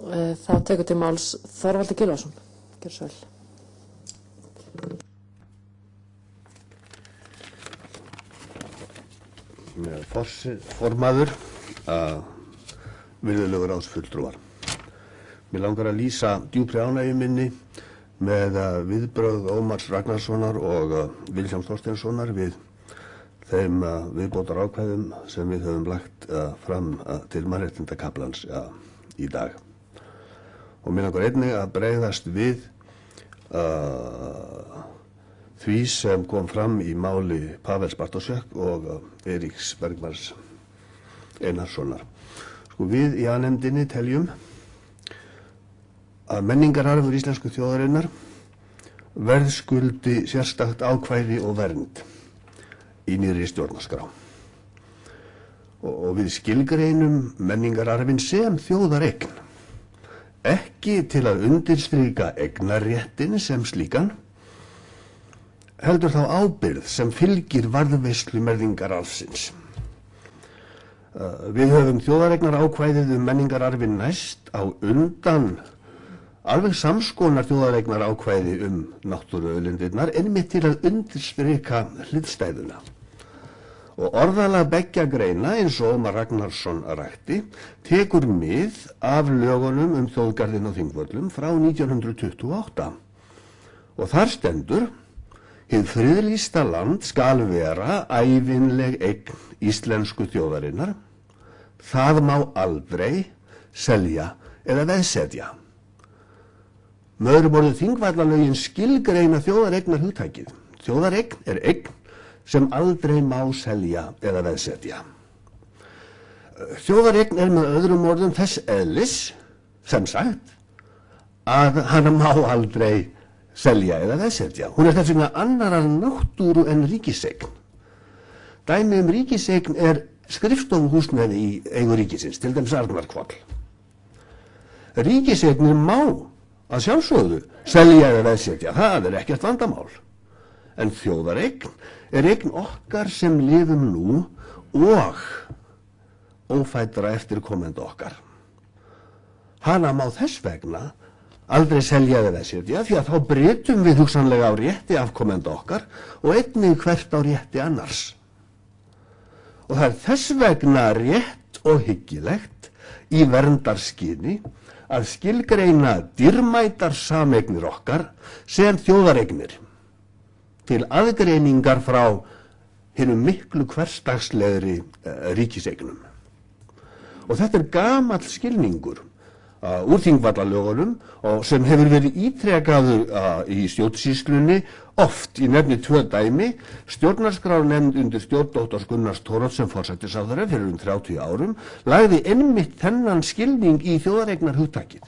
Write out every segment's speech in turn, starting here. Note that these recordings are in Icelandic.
Þá tekur til máls Þorvaldur Gylfason. Gjörðu svo vel. Formaður, virðulegur ráðsfulltrúar. Mér langar að lýsa djúpri ánægju minni með viðbrögð Ómars Ragnarssonar og Vilhjálms Þorsteinssonar við þeim viðbótarákvæðum sem við höfum lagt fram til mannréttindakaflans í dag. Og mér langar einnig að bregðast við því sem kom fram í máli Pawels Bartoszek og Eiríks Bergmanns Einarssonar. Sko, við í A-nefndinni teljum að menningararfur íslensku þjóðarinnar verðskuldi sérstakt ákvæði og vernd í nýrri stjórnarskrá. Og við skilgreinum menningararfinn sem þjóðareign, ekki til að undirstrika eignarréttin sem slíkan, heldur þá ábyrgð sem fylgir varðveislu menningararfsins. Við höfum þjóðareignarákvæðið menningararfinn næst á undan alveg samskonar þjóðareignarákvæði náttúruauðlindirnar, einmitt til að undirstrika hliðstæðuna. Og orðalag beggja greina, eins og Ómar Ragnarsson rakti, tekur mið af lögunum þjóðgarðinn á Þingvöllum frá 1928. Og þar stendur: hið friðlýsta land skal vera ævinleg eign íslensku þjóðarinnar. Það má aldrei selja eða veðsetja. Með öðrum orðum, Þingvallalögin skilgreina þjóðareignarhugtakið. Þjóðareign er eign sem aldrei má selja eða veðsetja. Þjóðareign er með öðrum orðum þess eðlis, sem sagt, að hana má aldrei selja eða veðsetja. Hún er þess vegna annarar náttúru en ríkiseign. Dæmi ríkiseign er skrifstofuhúsnæði í eigu ríkisins, til dæmis Arnarhvoll. Ríkiseignir má að sjálfsögðu selja eða veðsetja, það er ekkert vandamál. En þjóðareign er eign okkar sem lifum nú og ófæddra eftirkomenda okkar. Hana má þess vegna aldrei selja eða veðsetja, því að þá breytum við hugsanlega á rétti afkomenda okkar og einnig hvert á rétti annars. Og það er þess vegna rétt og hyggilegt í verndarskyni að skilgreina dýrmætar sameignir okkar sem þjóðareignir, til aðgreiningar frá hinum miklu hversdagslegri ríkiseignum. Og þetta er gamall skilningur úr Þingvallalögunum og sem hefur verið ítrekkaður í stjórnsýslunni oft. Í nefni 2 dæmi. Stjórnarskrárnefnd undir stjórn Dr. Gunnars Thoroddsen forsætisráðherra fyrir 30 árum lagði einmitt þennan skilning í þjóðareignarhugtakið.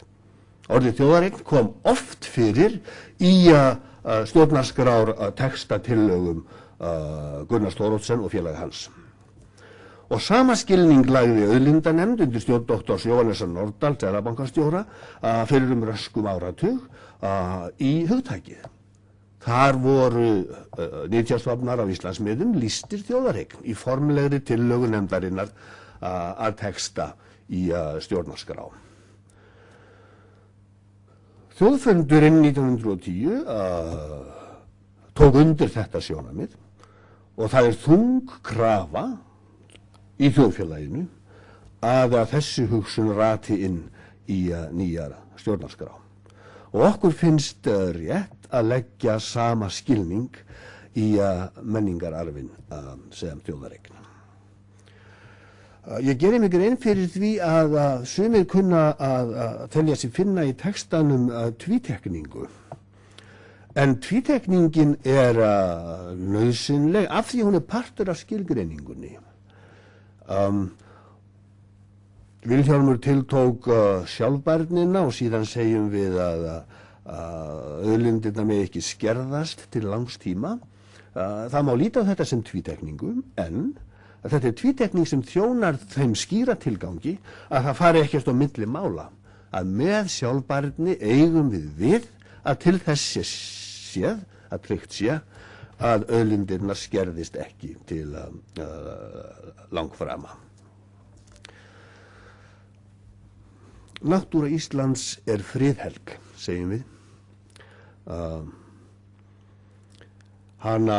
Orðið þjóðareign kom oft fyrir í stjórnarskrár textatillögum Gunnars Thoroddsen og félaga hans. Og sama skilning lagði auðlindanefnd undir stjórn Dr. Jóhannesar Nordal, seðlabankastjóra, fyrir röskum áratug í hugtakið. Þar voru nytjastofnar af Íslandsmiðum lýstir þjóðareign í formlegri tillögu nefndarinnar að texta í stjórnarskrá. Þjóðfundurinn 1910 tók undir þetta sjónarmið og það er þung krafa í þjóðfélaginu að þessi hugsun rati inn í nýja stjórnarskrá. Og okkur finnst rétt að leggja sama skilning í menningararfinn sem þjóðareign. Ég geri mig grein fyrir því að sumir kunna að telja sig finna í textanum tvítekningu. En tvítekningin er nauðsynleg af því hún er partur af skilgreiningunni. Vilhjálmur tiltók sjálfbærnina og síðan segjum við að auðlindirnar megi ekki skerðast til langs tíma. Það má líta á þetta sem tvítekningu, en þetta er tvítekning sem þjónar þeim skýra tilgangi að það fari ekkert á milli mála. Að með sjálfbærni eigum við að til þess séð, að tryggt sé, að auðlindirnar skerðist ekki til langframa. Náttúra Íslands er friðhelg, segjum við. Hana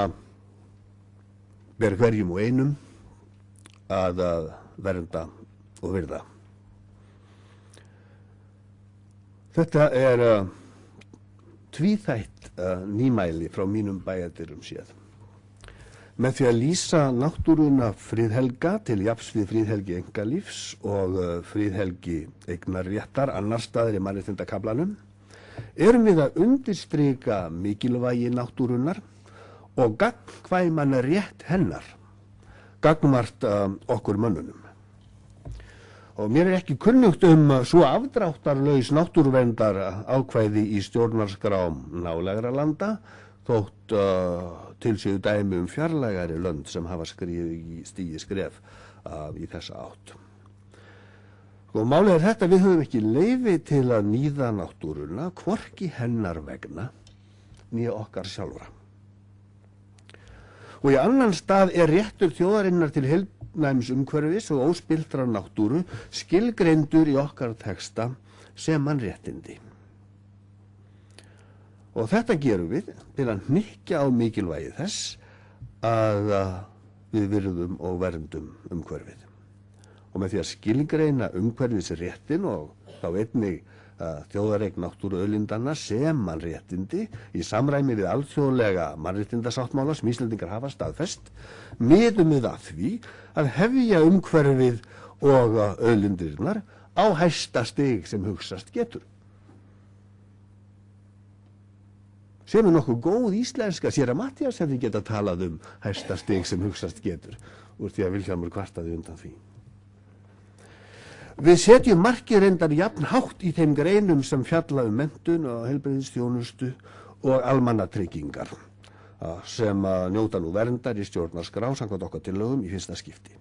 ber hverjum og einum að vernda og virða. Þetta er tvíþætt nýmæli frá mínum bæjardyrum séð. Með því að lýsa náttúruna friðhelga til jafns við friðhelgi einkalífs og friðhelgi eignarréttar annar staðar í mannréttindakaflanum erum við að undirstrika mikilvægi náttúrunar og gagnkvæman rétt hennar gagnvart okkur mönnunum. Og mér er ekki kunnugt svo afdráttarlaus náttúruverndar ákvæði í stjórnarskrám nálægra landa þótt til séu dæmi fjarlægari lönd sem hafa stigið skref í þessa átt. Og málið er þetta, við höfum ekki leyfi til að níða náttúruna, hvorki hennar vegna, né okkar sjálfra. Og í annan stað er réttur þjóðarinnar til heilnæms umhverfis og óspilltrar náttúru skilgreindur í okkar texta sem mannréttindi. Og þetta gerum við til að hnykkja á mikilvægi þess að við virðum og verndum umhverfið. Og með því að skilgreina umhverfisréttin og þá einnig þjóðareign náttúruauðlindanna sem mannréttindi í samræmi við alþjóðlega mannréttindasáttmála sem Íslendingar hafa staðfest, miðum við að því að hefja umhverfið og auðlindirnar á hæsta stig sem hugsast getur. Sem er nokkuð góð íslenska, séra Matthías hefði getað talað hæsta stig sem hugsast getur, úr því að Vilhjálmur kvartaði undan því. Við setjum markið reyndar jafn hátt í þeim greinum sem fjalla menntun og heilbrigðisþjónustu og almannatryggingar sem njóta nú verndar í stjórnarskrá samkvæmt okkar tillögum í fyrsta skipti.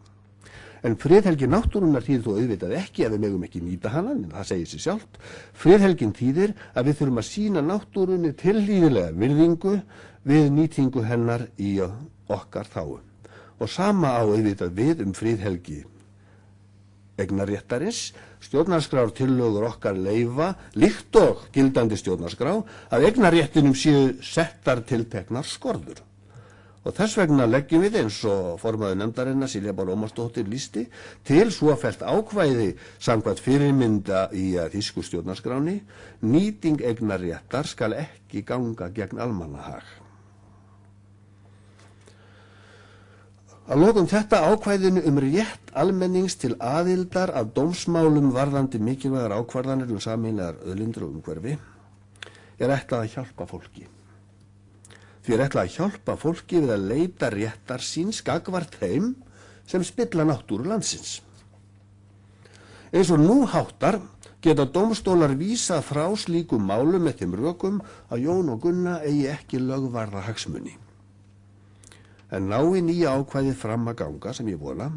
En friðhelgi náttúrunnar þýðir þó auðvitað ekki að við megum ekki nýta hana, en það segir sig sjálft. Friðhelgin þýðir að við þurfum að sýna náttúrunni tilhlýðilega virðingu við nýtingu hennar í okkar þágu. Og sama á auðvitað við friðhelgi eignarréttarins, stjórnarskrártillögur okkar leyfa, líkt og gildandi stjórnarskrá, að eignarréttinum séu settar tilteknar skorður. Og þess vegna leggjum við, eins og formaður nefndarinnar Silja Bára Ómarsdóttir lýsti, til svofellt ákvæði samkvæmt fyrirmynda í þýsku stjórnarskráni: nýting eignarréttar skal ekki ganga gegn almannahag. Að lokum þetta ákvæðinu rétt almennings til aðildar að dómsmálum varðandi mikilvægar ákvarðanir sameiginlegar auðlindir og umhverfi er ætlað að hjálpa fólki. Því er ætlað að hjálpa fólki við að leita réttar síns gagnvart þeim sem spilla náttúru landsins. Eins og nú háttar geta dómstólar vísað frá slíkum málum með þeim rökum að Jón og Gunna eigi ekki lögvarða hagsmuni. En nái nýja ákvæðið fram að ganga, sem ég vona,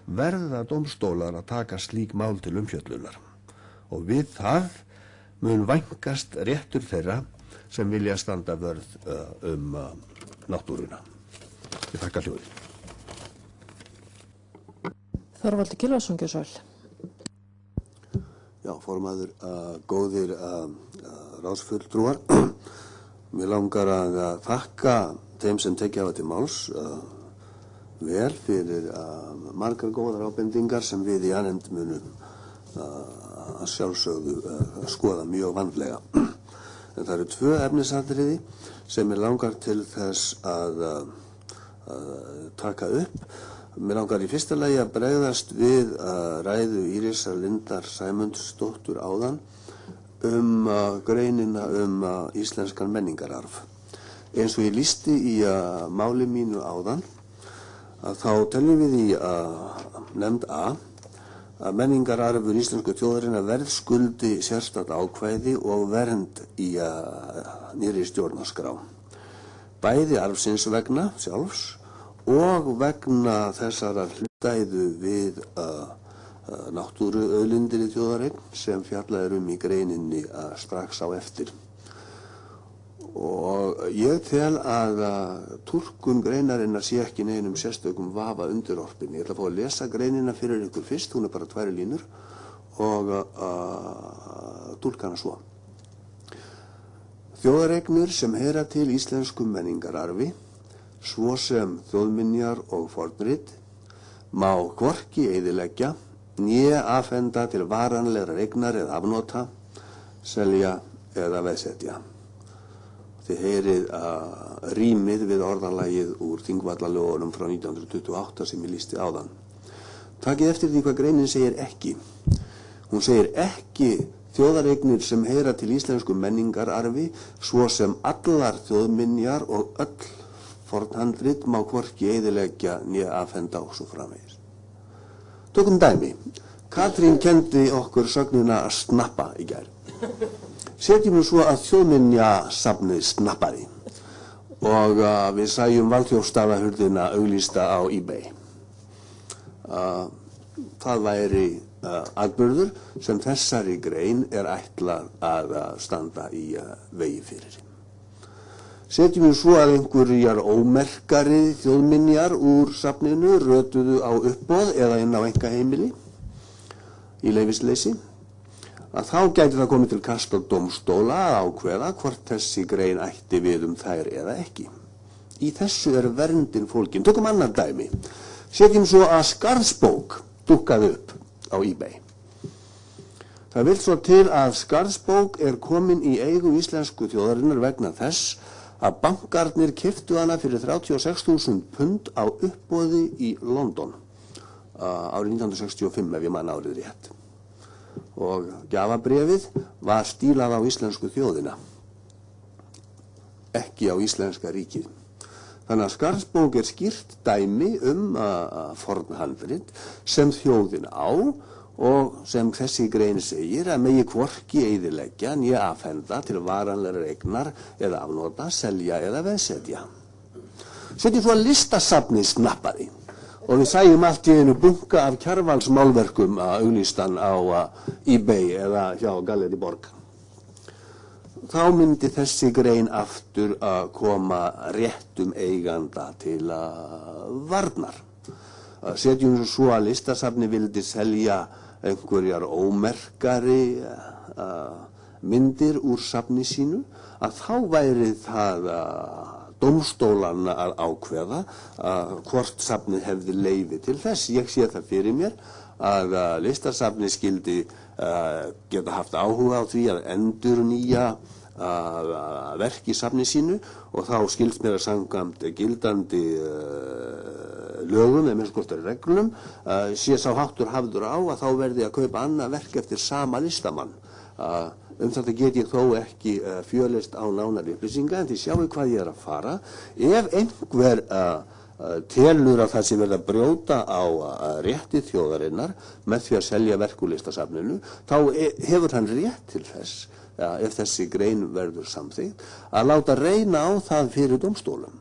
verða dómstólar að taka slík mál til umfjöllunar. Og við það mun vænkast réttur þeirra sem vilja standa vörð náttúruna. Ég þakka hljóðið. Þorvaldur Gylfason, gjörðu svo vel. Já, formaður, góðir ráðsfulltrúar. Mér langar að þakka þeim sem tekið hafa til máls vel fyrir margar góðar ábendingar sem við í A-nefnd munum að sjálfsögðu skoða mjög vandlega. En það eru tvö efnisatriði sem mér langar til þess að taka upp. Mér langar í fyrsta lagi að bregðast við ræðu Írisar Lindar Sæmundsdóttur áðan greinina íslenskan menningararf. Eins og ég lýsti í máli mínu áðan, þá teljum við í nefnd A að menningararfur íslensku þjóðarinnar verðskuldi sérstakt ákvæði og vernd í nýrri stjórnarskrá. Bæði arfsins vegna sjálfs og vegna þessara hlutæðu við náttúruauðlindir í þjóðareign sem fjallað í greininni strax á eftir. Og ég tel að túlkun greinarinnar sé ekki neinum sérstökum vafa undirorpin. Ég ætla að fá að lesa greinina fyrir ykkur fyrst, hún er bara 2 línur og túlka hana svo. Þjóðareignir sem heyra til íslenskum menningararfi, svo sem þjóðminjar og fornrit, má hvorki eyðileggja né afhenda til varanlegra eignar eða afnota, selja eða veðsetja. Þið heyrið rímið við orðalagið úr Þingvallalögunum frá 1928 sem ég lýsti áðan. Takið eftir því hvað greinin segir ekki. Hún segir ekki þjóðareignir sem heyra til íslensku menningararfi, svo sem allar þjóðminjar og öll fornhandrit má hvorki eyðileggja né afhenda og svo framvegis. Tökum dæmi. Katrín kenndi okkur sögnina að snappa í gær. Setjum við svo að þjóðminjasafnið snappaði og við sæjum Valþjófsstaðahurðina auglýsta á eBay. Það væri atburður sem þessari grein er ætlað að standa í vegi fyrir. Setjum við svo að einhverjar ómerkari þjóðminjar úr safninu rötuðu á uppboð eða inn á einkaheimili í leyfisleysi, að þá gæti það komið til kasta dómstóla að ákveða hvort þessi grein ætti við þær eða ekki. Í þessu er verndin fólgin. Tökum annað dæmi. Setjum svo að Skarðsbók dúkkaði upp á eBay. Það vill svo til að Skarðsbók er komin í eigu íslensku þjóðarinnar vegna þess að bankarnir keyptu hana fyrir 36.000 pund á uppboði í London árið 1965 ef ég man árið rétt. Og gjafabréfið var stílað á íslensku þjóðina, ekki á íslenska ríkið. Þannig að Skarðsbók er skýrt dæmi fornhandrit sem þjóðin á og sem þessi grein segir að megi hvorki eyðileggja né afhenda til varanlegar eignar eða afnota, selja eða veðsetja. Setjum svo að listasafnið snappaði og við sæjum allt í einu bunka af Kjarvals málverkum auglýstan á eBay eða hjá Galleri Borg. Þá myndi þessi grein aftur að koma réttum eiganda til varnar. Setjum svo að listasafni vildi selja einhverjar ómerkari myndir úr safni sínu, að þá væri það dómstólanna að ákveða hvort safnið hefði leyfi til þess. Ég sé það fyrir mér að listasafni skildi geta haft áhuga á því að endurnýja verk í safni sínu og þá skilst mér að samkvæmt gildandi lögum eða minnst hvort reglum sé sá háttur hafður á að þá verði að kaupa annað verk eftir sama listamann. Þetta get ég þó ekki fjölist á nánari upplýsinga, en þið sjáu hvað ég er að fara. Ef einhver telur að það sé verið að brjóta á rétti þjóðarinnar með því að selja verk úr listasafninu, þá hefur hann rétt til þess, ef þessi grein verður samþykkt, að láta reyna á það fyrir dómstólum.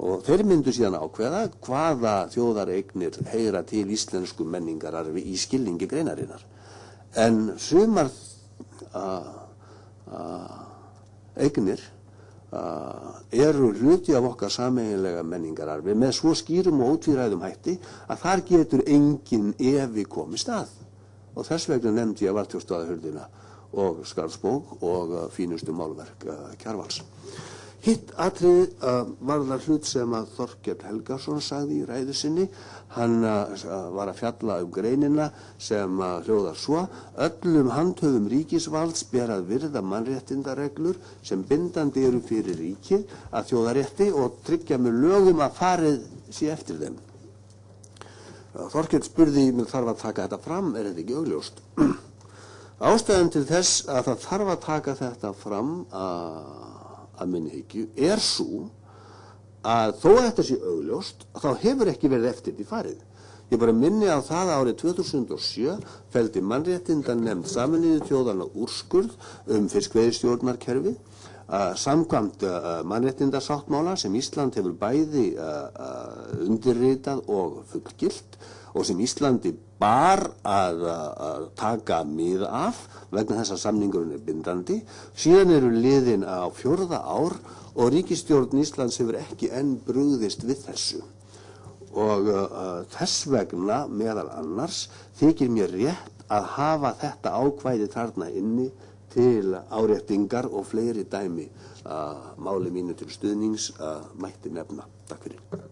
Og þeir myndu síðan ákveða hvaða þjóðareignir heyra til íslensku menningararfi í skilningi greinarinnar. En sumar eignir eru hluti af okkar sameiginlega menningararfi með svo skýrum og ótvíræðum hætti að þar getur engin efi komist að. Og þess vegna nefndi ég Valþjófsstaðahurðina og Skarðsbók og fínustu málverk Kjarvals. Hitt atriði varðar hlut sem að Þorkell Helgason sagði í ræðu sinni. Hann var að fjalla greinina sem hljóðar svo: öllum handhöfum ríkisvalds ber að virða mannréttindareglur sem bindandi eru fyrir ríkið að þjóðarétti og tryggja með lögum að farið sé eftir þeim. Þorkell spurði, þarf að taka þetta fram, er þetta ekki augljóst? Ástæðan til þess að það þarf að taka þetta fram að minni hyggju er svo að þó að þetta sé augljóst þá hefur ekki verið eftir því farið. Ég bara minni á það að árið 2007 felldi mannréttindanefnd Sameinuðu þjóðanna úrskurð fiskveiðistjórnarkerfið samkvæmt mannréttindasáttmála sem Ísland hefur bæði undirritað og fullgilt og sem Íslandi bar að taka mið af vegna þess að samningurinn er bindandi. Síðan eru liðin á 4. ár og ríkisstjórn Íslands hefur ekki enn brugðist við þessu. og þess vegna meðal annars þykir mér rétt að hafa þetta ákvæði þarna inni til áréttingar og fleiri dæmi máli mínu til stuðnings mætti nefna. Takk fyrir.